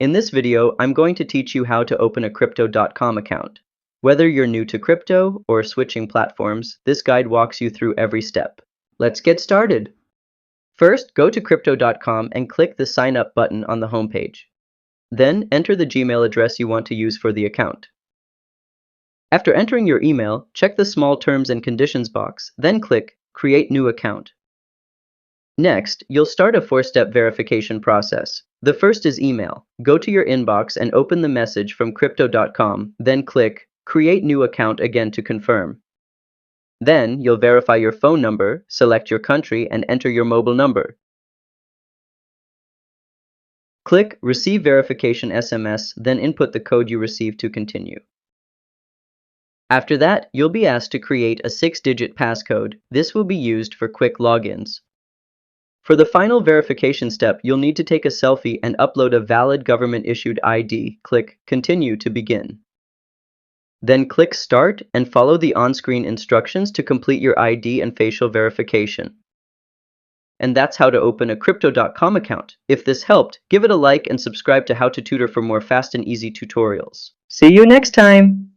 In this video, I'm going to teach you how to open a Crypto.com account. Whether you're new to crypto or switching platforms, this guide walks you through every step. Let's get started. First, go to Crypto.com and click the Sign Up button on the homepage. Then, enter the Gmail address you want to use for the account. After entering your email, check the small Terms and Conditions box, then click Create New Account. Next, you'll start a four-step verification process. The first is email. Go to your inbox and open the message from Crypto.com, then click Create New Account again to confirm. Then, you'll verify your phone number, select your country, and enter your mobile number. Click Receive Verification SMS, then input the code you received to continue. After that, you'll be asked to create a 6-digit passcode. This will be used for quick logins. For the final verification step, you'll need to take a selfie and upload a valid government-issued ID. Click Continue to begin. Then click Start and follow the on-screen instructions to complete your ID and facial verification. And that's how to open a Crypto.com account. If this helped, give it a like and subscribe to How to Tutor for more fast and easy tutorials. See you next time!